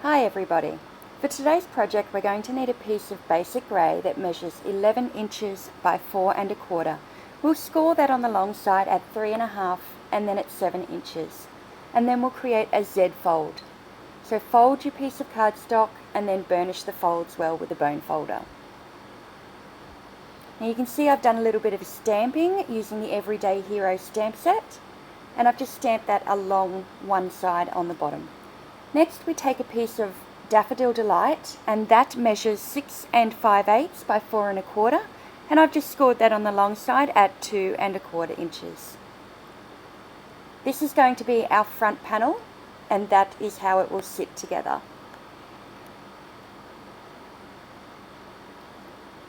Hi everybody. For today's project we're going to need a piece of basic grey that measures 11 inches by 4¼ . We'll score that on the long side at 3½ and then at 7 inches. And then we'll create a Z fold. So fold your piece of cardstock and then burnish the folds well with a bone folder. Now you can see I've done a little bit of stamping using the Everyday Hero stamp set, and I've just stamped that along one side on the bottom. Next we take a piece of Daffodil Delight, and that measures 6 5/8 by 4¼ , and I've just scored that on the long side at 2¼ inches. This is going to be our front panel, and that is how it will sit together.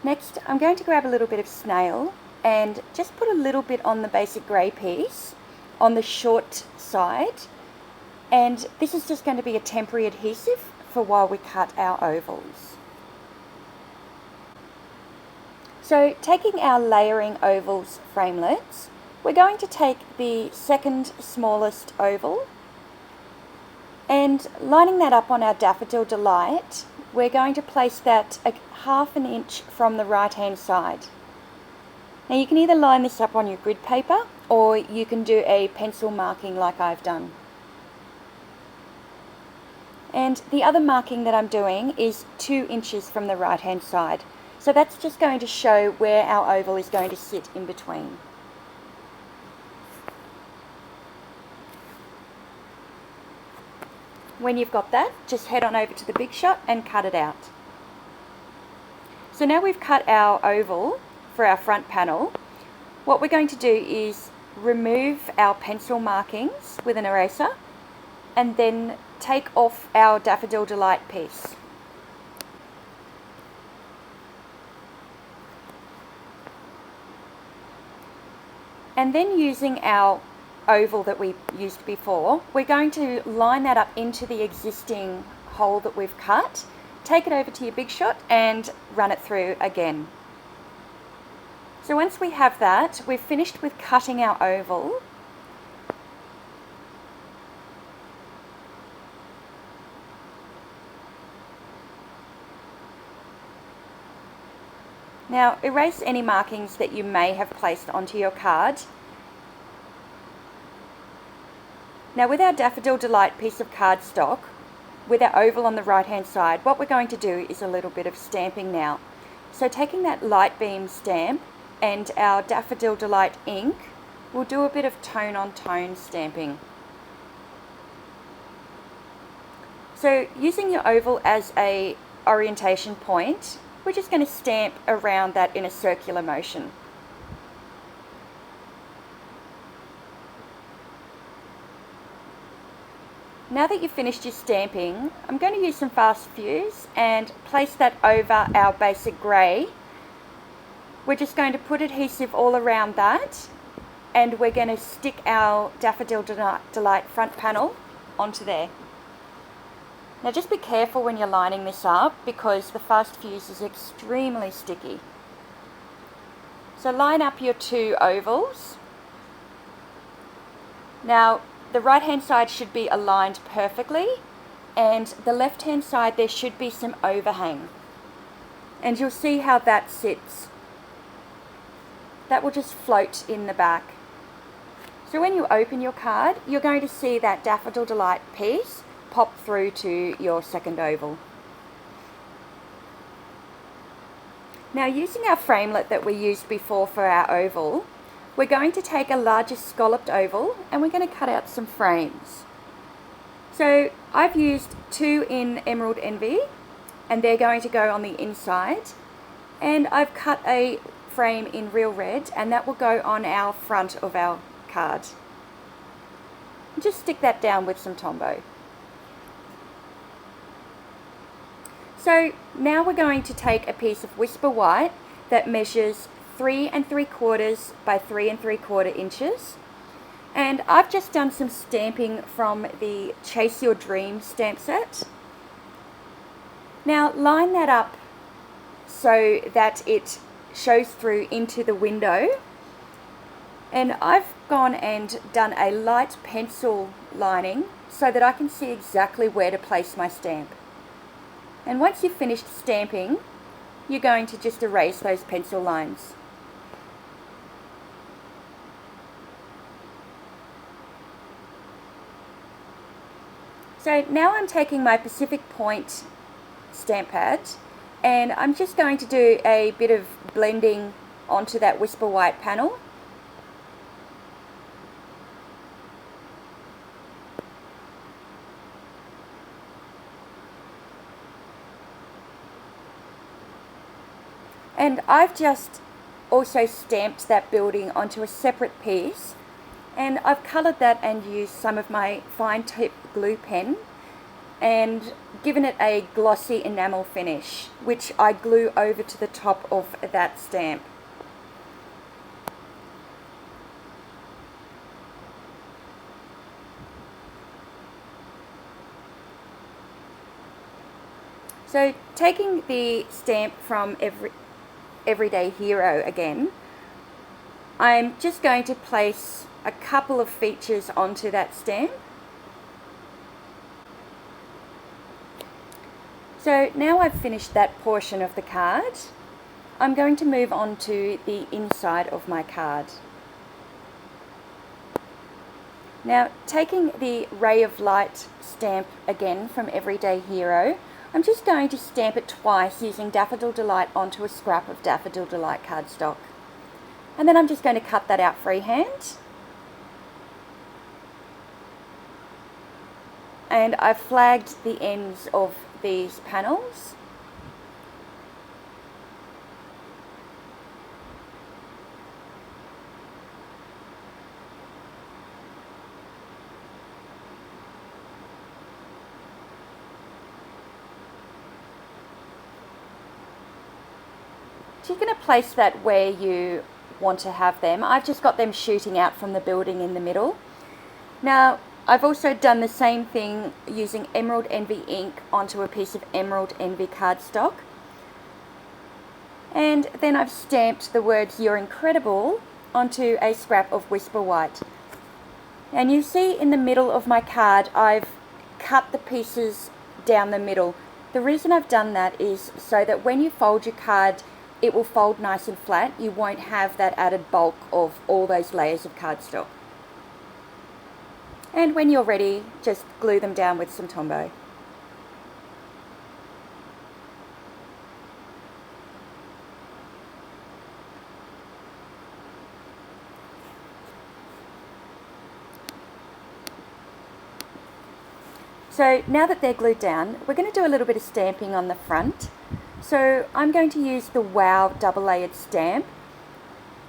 Next, I'm going to grab a little bit of snail and just put a little bit on the basic grey piece on the short side, and this is just going to be a temporary adhesive for while we cut our ovals. So taking our layering ovals framelits, we're going to take the second smallest oval and lining that up on our Daffodil Delight, we're going to place that a ½ inch from the right hand side. Now you can either line this up on your grid paper or you can do a pencil marking like I've done. And the other marking that I'm doing is 2 inches from the right hand side. So that's just going to show where our oval is going to sit in between. When you've got that, just head on over to the Big Shot and cut it out. So now we've cut our oval for our front panel, what we're going to do is remove our pencil markings with an eraser and then take off our Daffodil Delight piece. And then using our oval that we used before, we're going to line that up into the existing hole that we've cut, take it over to your Big Shot and run it through again. So once we have that, we've finished with cutting our oval. Now erase any markings that you may have placed onto your card. Now with our Daffodil Delight piece of cardstock, with our oval on the right hand side, what we're going to do is a little bit of stamping now. So taking that light beam stamp and our Daffodil Delight ink, we'll do a bit of tone on tone stamping. So using your oval as a orientation point, we're just going to stamp around that in a circular motion. Now that you've finished your stamping, I'm going to use some fast fuse and place that over our basic grey. We're just going to put adhesive all around that, and we're going to stick our Daffodil Delight front panel onto there. Now just be careful when you're lining this up because the fast fuse is extremely sticky. So line up your 2 ovals. Now the right hand side should be aligned perfectly, and the left hand side there should be some overhang, and you'll see how that sits. That will just float in the back. So when you open your card, you're going to see that Daffodil Delight piece pop through to your second oval. Now using our framelit that we used before for our oval, we're going to take a larger scalloped oval and we're going to cut out some frames. So I've used 2 in Emerald Envy and they're going to go on the inside, and I've cut a frame in Real Red and that will go on our front of our card. Just stick that down with some Tombow. So now we're going to take a piece of Whisper White that measures 3 3/4 by 3 3/4 inches, and I've just done some stamping from the Chase Your Dream stamp set. Now line that up so that it shows through into the window, and I've gone and done a light pencil lining so that I can see exactly where to place my stamp. And once you've finished stamping, you're going to just erase those pencil lines. So now I'm taking my Pacific Point stamp pad and I'm just going to do a bit of blending onto that Whisper White panel. And I've just also stamped that building onto a separate piece, and I've coloured that and used some of my fine tip glue pen and given it a glossy enamel finish, which I glue over to the top of that stamp. So taking the stamp from Everyday Hero again, I'm just going to place a couple of features onto that stamp. So now I've finished that portion of the card, I'm going to move on to the inside of my card. Now, taking the Ray of Light stamp again from Everyday Hero, I'm just going to stamp it twice using Daffodil Delight onto a scrap of Daffodil Delight cardstock. And then I'm just going to cut that out freehand. And I've flagged the ends of these panels. So you're going to place that where you want to have them. I've just got them shooting out from the building in the middle. Now, I've also done the same thing using Emerald Envy ink onto a piece of Emerald Envy cardstock. And then I've stamped the words "You're Incredible" onto a scrap of Whisper White. And you see in the middle of my card, I've cut the pieces down the middle. The reason I've done that is so that when you fold your card, it will fold nice and flat. You won't have that added bulk of all those layers of cardstock. And when you're ready, just glue them down with some Tombow. So now that they're glued down, we're going to do a little bit of stamping on the front. So I'm going to use the Wow double layered stamp.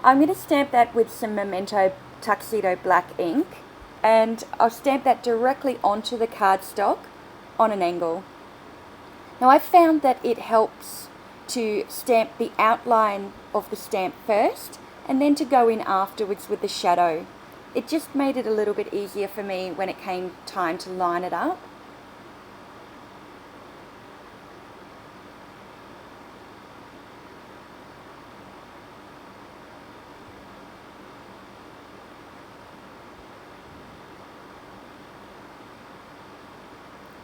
I'm going to stamp that with some Memento Tuxedo black ink, and I'll stamp that directly onto the cardstock on an angle. Now I've found that it helps to stamp the outline of the stamp first and then to go in afterwards with the shadow. It just made it a little bit easier for me when it came time to line it up.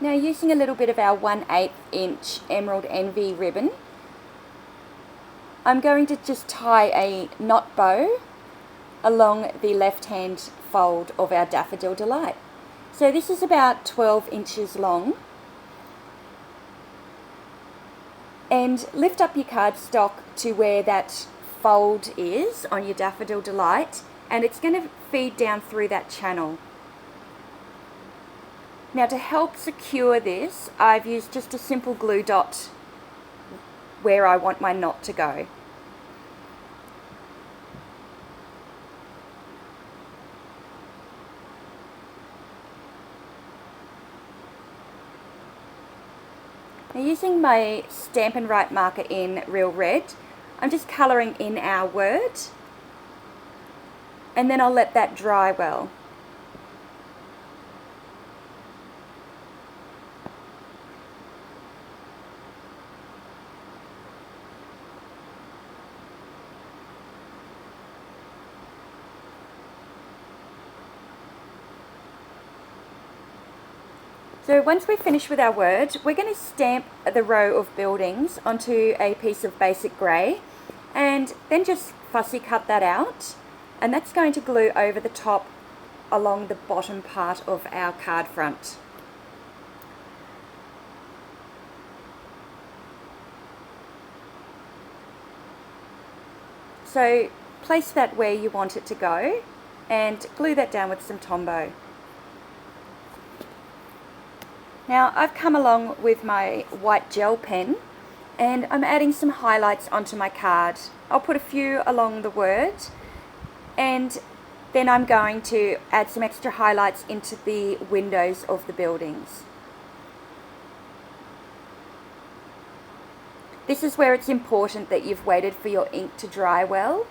Now, using a little bit of our 1/8 inch Emerald Envy ribbon, I'm going to just tie a knot bow along the left hand fold of our Daffodil Delight. So this is about 12 inches long. And lift up your cardstock to where that fold is on your Daffodil Delight, and it's going to feed down through that channel. Now, to help secure this, I've used just a simple glue dot where I want my knot to go. Now, using my Stampin' Write marker in Real Red, I'm just colouring in our word, and then I'll let that dry well. So once we've finished with our word, we're going to stamp the row of buildings onto a piece of basic grey and then just fussy cut that out, and that's going to glue over the top along the bottom part of our card front. So place that where you want it to go and glue that down with some Tombow. Now I've come along with my white gel pen and I'm adding some highlights onto my card. I'll put a few along the word and then I'm going to add some extra highlights into the windows of the buildings. This is where it's important that you've waited for your ink to dry well,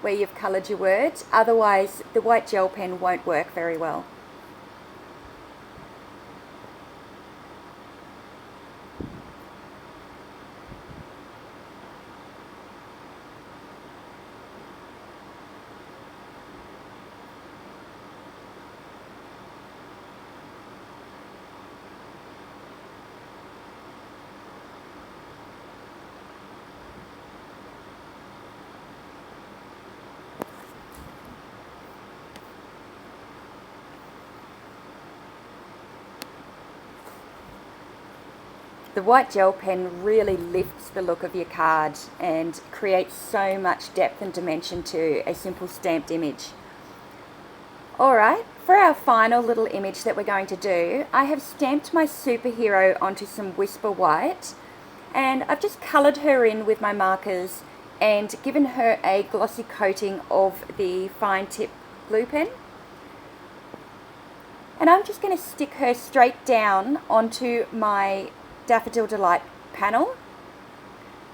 where you've coloured your words, otherwise the white gel pen won't work very well. The white gel pen really lifts the look of your card and creates so much depth and dimension to a simple stamped image. Alright, for our final little image that we're going to do, I have stamped my superhero onto some Whisper White and I've just coloured her in with my markers and given her a glossy coating of the fine tip glue pen. And I'm just going to stick her straight down onto my Daffodil Delight panel.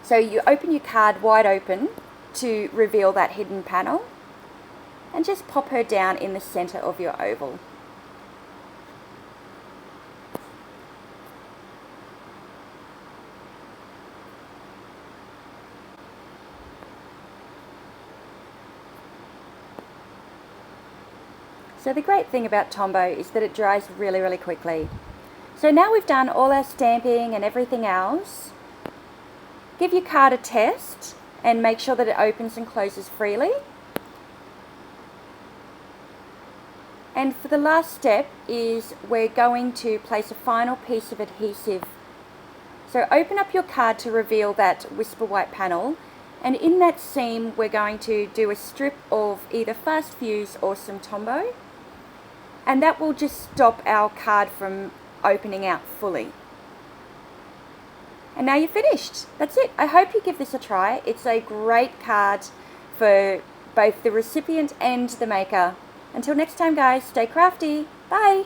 So you open your card wide open to reveal that hidden panel and just pop her down in the center of your oval. So the great thing about Tombow is that it dries really quickly. So now we've done all our stamping and everything else, give your card a test and make sure that it opens and closes freely. And for the last step is we're going to place a final piece of adhesive. So open up your card to reveal that Whisper White panel, and in that seam we're going to do a strip of either Fast Fuse or some Tombow, and that will just stop our card from opening out fully. And now you're finished. That's it. I hope you give this a try. It's a great card for both the recipient and the maker. Until next time guys, stay crafty. Bye!